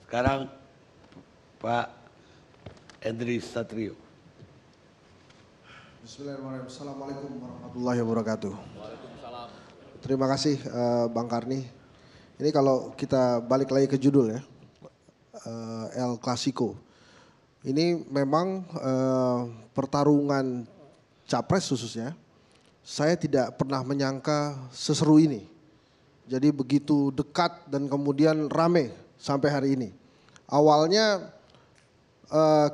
Sekarang Pak Henry Satrio. Bismillahirrahmanirrahim. Assalamualaikum warahmatullahi wabarakatuh. Terima kasih Bang Karni. Ini kalau kita balik lagi ke judul ya, El Clasico. Ini memang pertarungan capres khususnya, saya tidak pernah menyangka seseru ini. Jadi begitu dekat dan kemudian rame sampai hari ini. Awalnya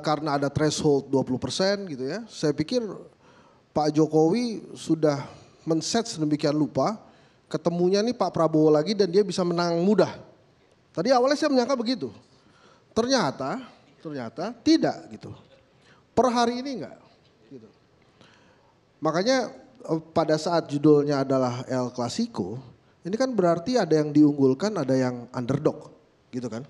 karena ada threshold 20% gitu ya, saya pikir Pak Jokowi sudah men-set sedemikian lupa, ketemunya nih Pak Prabowo lagi dan dia bisa menang mudah. Tadi awalnya saya menyangka begitu. Ternyata tidak gitu. Per hari ini enggak gitu. Makanya pada saat judulnya adalah El Clasico, ini kan berarti ada yang diunggulkan, ada yang underdog gitu kan.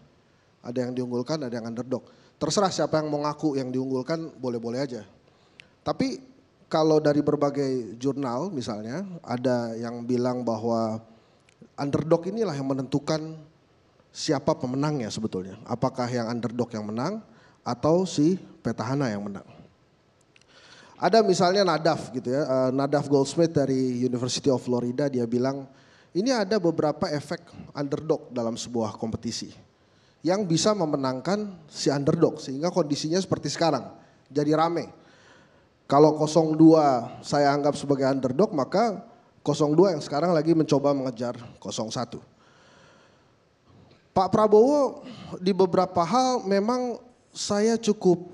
Ada yang diunggulkan, ada yang underdog. Terserah siapa yang mau ngaku yang diunggulkan, boleh-boleh aja. Tapi kalau dari berbagai jurnal misalnya, ada yang bilang bahwa underdog inilah yang menentukan siapa pemenangnya sebetulnya. Apakah yang underdog yang menang atau si petahana yang menang. Ada misalnya Nadaf gitu ya, Nadaf Goldsmith dari University of Florida, dia bilang ini ada beberapa efek underdog dalam sebuah kompetisi yang bisa memenangkan si underdog sehingga kondisinya seperti sekarang jadi rame. Kalau 02 saya anggap sebagai underdog, maka 02 yang sekarang lagi mencoba mengejar 01. Pak Prabowo di beberapa hal memang saya cukup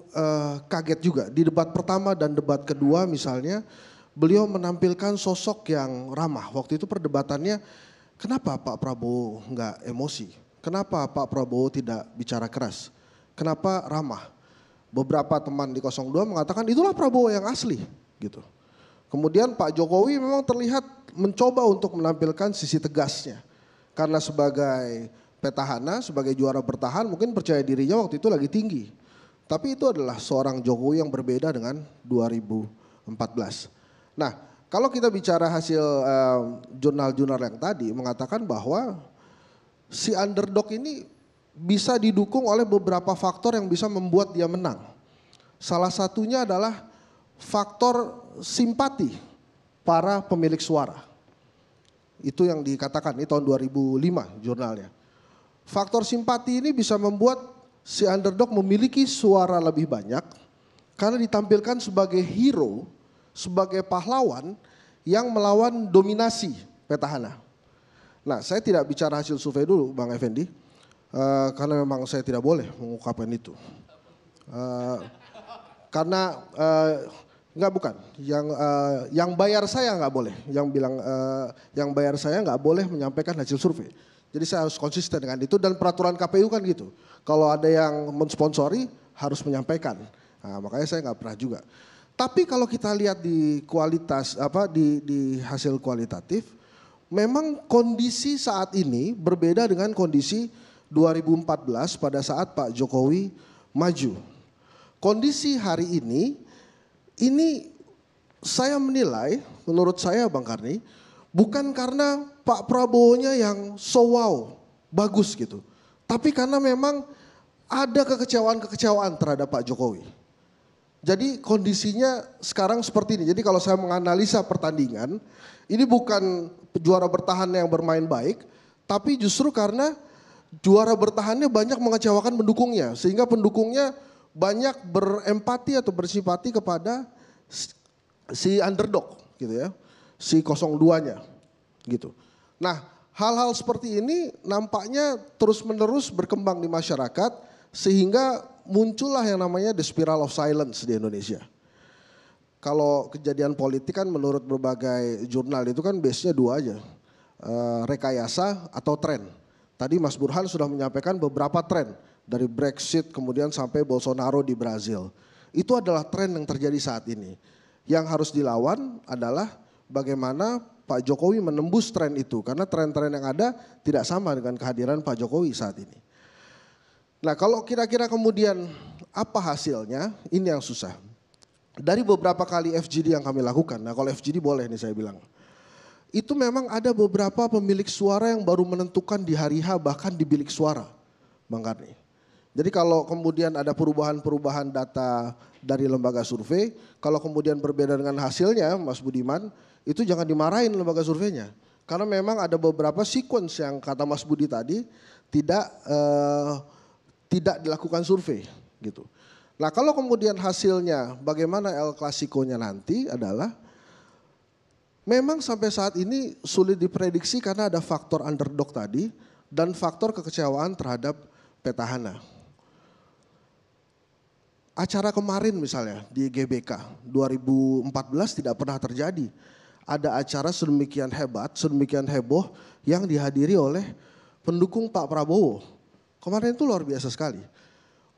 kaget juga. Di debat pertama dan debat kedua misalnya, beliau menampilkan sosok yang ramah. Waktu itu perdebatannya, kenapa Pak Prabowo enggak emosi? Kenapa Pak Prabowo tidak bicara keras? Kenapa ramah? Beberapa teman di 02 mengatakan itulah Prabowo yang asli gitu. Kemudian Pak Jokowi memang terlihat mencoba untuk menampilkan sisi tegasnya. Karena sebagai petahana, sebagai juara bertahan mungkin percaya dirinya waktu itu lagi tinggi. Tapi itu adalah seorang Jokowi yang berbeda dengan 2014. Nah, kalau kita bicara hasil jurnal-jurnal yang tadi mengatakan bahwa si underdog ini bisa didukung oleh beberapa faktor yang bisa membuat dia menang. Salah satunya adalah faktor simpati para pemilik suara. Itu yang dikatakan, ini tahun 2005 jurnalnya. Faktor simpati ini bisa membuat si underdog memiliki suara lebih banyak karena ditampilkan sebagai hero, sebagai pahlawan yang melawan dominasi petahana. Nah, saya tidak bicara hasil survei dulu Bang Effendi. Karena memang saya tidak boleh mengungkapkan itu. Karena enggak bukan, yang bayar saya enggak boleh, yang bayar saya enggak boleh menyampaikan hasil survei. Jadi saya harus konsisten dengan itu dan peraturan KPU kan gitu. Kalau ada yang mensponsori harus menyampaikan. Nah, makanya saya enggak pernah juga. Tapi kalau kita lihat di kualitas di hasil kualitatif, memang kondisi saat ini berbeda dengan kondisi 2014 pada saat Pak Jokowi maju. Kondisi hari ini saya menilai, menurut saya Bang Karni, bukan karena Pak Prabowo-nya yang so wow, bagus gitu. Tapi karena memang ada kekecewaan terhadap Pak Jokowi. Jadi kondisinya sekarang seperti ini. Jadi kalau saya menganalisa pertandingan, ini bukan juara bertahan yang bermain baik, tapi justru karena juara bertahannya banyak mengecewakan pendukungnya. Sehingga pendukungnya banyak berempati atau bersimpati kepada si underdog gitu ya. Si 02-nya gitu. Nah, hal-hal seperti ini nampaknya terus-menerus berkembang di masyarakat sehingga muncullah yang namanya the spiral of silence di Indonesia. Kalau kejadian politik kan menurut berbagai jurnal itu kan base-nya dua aja. Rekayasa atau tren. Tadi Mas Burhan sudah menyampaikan beberapa tren dari Brexit kemudian sampai Bolsonaro di Brazil. Itu adalah tren yang terjadi saat ini. Yang harus dilawan adalah bagaimana Pak Jokowi menembus tren itu. Karena tren-tren yang ada tidak sama dengan kehadiran Pak Jokowi saat ini. Nah, kalau kira-kira kemudian apa hasilnya, ini yang susah. Dari beberapa kali FGD yang kami lakukan, nah kalau FGD boleh nih saya bilang. Itu memang ada beberapa pemilik suara yang baru menentukan di hari H bahkan di bilik suara, Bang Karni. Jadi kalau kemudian ada perubahan-perubahan data dari lembaga survei, kalau kemudian berbeda dengan hasilnya Mas Budiman, itu jangan dimarahin lembaga surveinya. Karena memang ada beberapa sequence yang kata Mas Budi tadi tidak dilakukan survei gitu. Nah kalau kemudian hasilnya bagaimana El Clasico-nya nanti adalah memang sampai saat ini sulit diprediksi karena ada faktor underdog tadi dan faktor kekecewaan terhadap petahana. Acara kemarin misalnya di GBK 2014 tidak pernah terjadi. Ada acara sedemikian hebat, sedemikian heboh yang dihadiri oleh pendukung Pak Prabowo. Kemarin itu luar biasa sekali.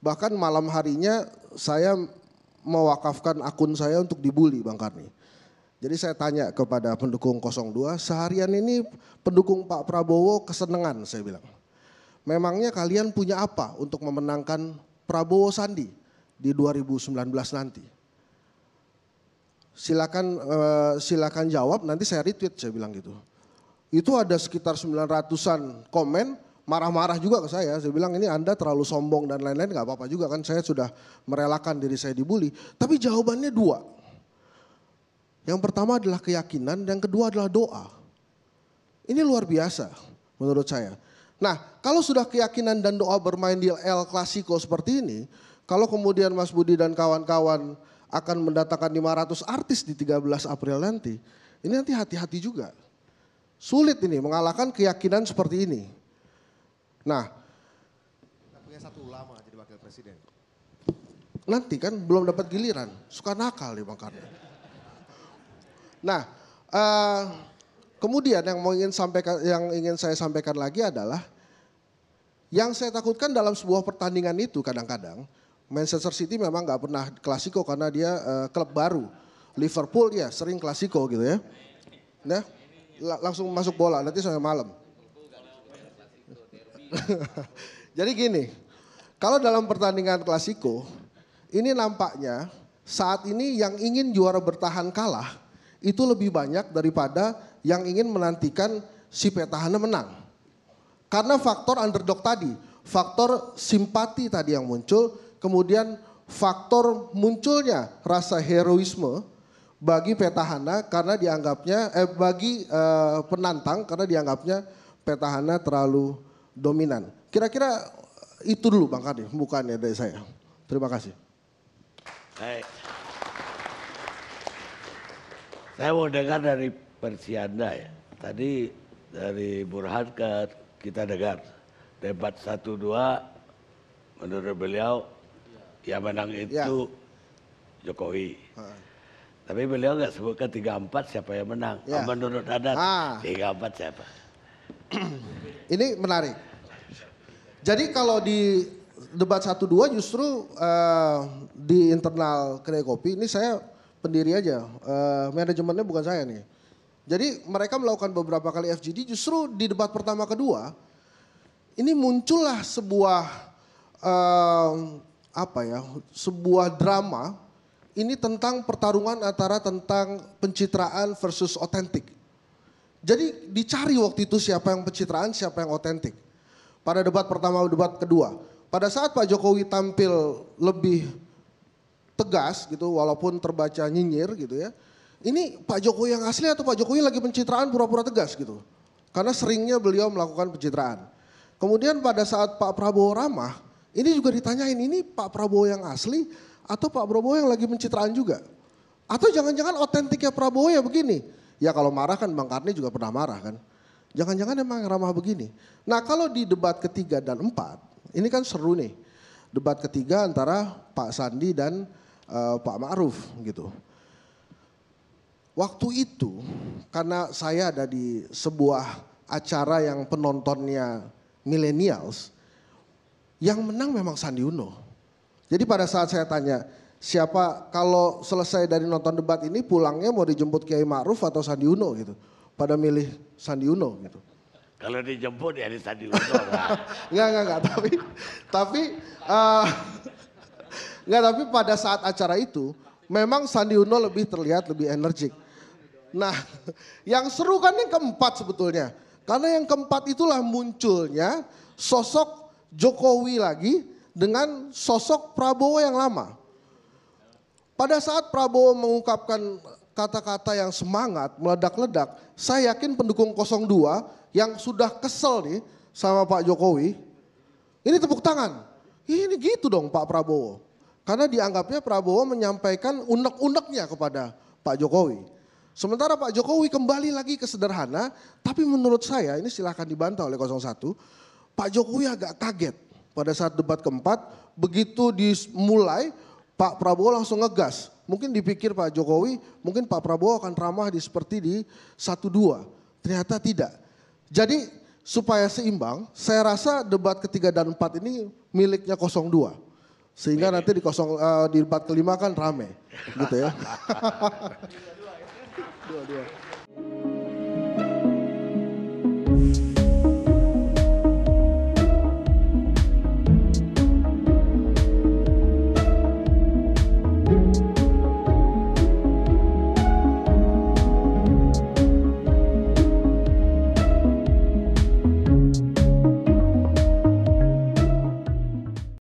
Bahkan malam harinya saya mewakafkan akun saya untuk dibully Bang Karni. Jadi saya tanya kepada pendukung 02, seharian ini pendukung Pak Prabowo kesenangan saya bilang. Memangnya kalian punya apa untuk memenangkan Prabowo Sandi di 2019 nanti? Silakan jawab, nanti saya retweet, saya bilang gitu. Itu ada sekitar 900-an komen, marah-marah juga ke saya bilang ini Anda terlalu sombong dan lain-lain, gak apa-apa juga kan saya sudah merelakan diri saya dibully. Tapi jawabannya dua. Yang pertama adalah keyakinan, yang kedua adalah doa. Ini luar biasa menurut saya. Nah kalau sudah keyakinan dan doa bermain di El Clasico seperti ini, kalau kemudian Mas Budi dan kawan-kawan akan mendatangkan 500 artis di 13 April nanti, ini nanti hati-hati juga. Sulit ini mengalahkan keyakinan seperti ini. Nah, kita punya satu ulama jadi wakil presiden. Nanti kan belum dapat giliran, suka nakal nih Bang Karni. Nah, kemudian yang ingin saya sampaikan lagi adalah yang saya takutkan dalam sebuah pertandingan itu kadang-kadang Manchester City memang nggak pernah klasiko karena dia klub baru. Liverpool ya sering klasiko gitu ya. Nah, langsung masuk bola nanti sampai malam. Jadi gini, kalau dalam pertandingan klasiko ini nampaknya saat ini yang ingin juara bertahan kalah itu lebih banyak daripada yang ingin menantikan si petahana menang. Karena faktor underdog tadi, faktor simpati tadi yang muncul, kemudian faktor munculnya rasa heroisme bagi petahana karena dianggapnya bagi penantang karena dianggapnya petahana terlalu dominan. Kira-kira itu dulu Bang Karni, bukannya dari saya. Terima kasih. Baik. Saya mau dengar dari versi Anda ya. Tadi dari Burhan kita dengar debat 1-2 menurut beliau yang menang itu Jokowi. Tapi beliau nggak sebutkan 3-4 siapa yang menang. Ya. Menurut Anda 3-4 siapa? Ini menarik. Jadi kalau di debat 1-2 justru di internal kedai kopi ini saya pendiri aja, manajemennya bukan saya nih. Jadi mereka melakukan beberapa kali FGD justru di debat pertama kedua ini muncullah sebuah sebuah drama ini tentang pertarungan antara tentang pencitraan versus otentik. Jadi dicari waktu itu siapa yang pencitraan, siapa yang otentik. Pada debat pertama, debat kedua. Pada saat Pak Jokowi tampil lebih tegas gitu walaupun terbaca nyinyir gitu ya. Ini Pak Jokowi yang asli atau Pak Jokowi lagi pencitraan pura-pura tegas gitu. Karena seringnya beliau melakukan pencitraan. Kemudian pada saat Pak Prabowo ramah, ini juga ditanyain ini Pak Prabowo yang asli atau Pak Prabowo yang lagi pencitraan juga. Atau jangan-jangan otentiknya Prabowo ya begini. Ya kalau marah kan Bang Karni juga pernah marah kan. Jangan-jangan emang ramah begini. Nah kalau di debat ketiga dan 4, ini kan seru nih. Debat ketiga antara Pak Sandi dan Pak Ma'ruf gitu. Waktu itu karena saya ada di sebuah acara yang penontonnya millennials, yang menang memang Sandi Uno. Jadi pada saat saya tanya, siapa kalau selesai dari nonton debat ini pulangnya mau dijemput Kiai Ma'ruf atau Sandi Uno gitu. Pada milih Sandi Uno gitu. Kalau dijemput ya di Sandi Uno lah. Enggak, tapi pada saat acara itu memang Sandi Uno lebih terlihat lebih energik. Nah, yang seru kan yang keempat sebetulnya. Karena yang keempat itulah munculnya sosok Jokowi lagi dengan sosok Prabowo yang lama. Pada saat Prabowo mengungkapkan kata-kata yang semangat, meledak-ledak, saya yakin pendukung 02 yang sudah kesel nih sama Pak Jokowi, ini tepuk tangan. Ini gitu dong Pak Prabowo. Karena dianggapnya Prabowo menyampaikan unek-uneknya kepada Pak Jokowi. Sementara Pak Jokowi kembali lagi ke sederhana, tapi menurut saya, ini silahkan dibantah oleh 01, Pak Jokowi agak kaget pada saat debat keempat, begitu dimulai Pak Prabowo langsung ngegas. Mungkin dipikir Pak Jokowi, mungkin Pak Prabowo akan ramah seperti di 12. Ternyata tidak. Jadi supaya seimbang, saya rasa debat ketiga dan 4 ini miliknya 02. Sehingga nanti di debat kelima kan rame. Gitu ya. Dua-dua.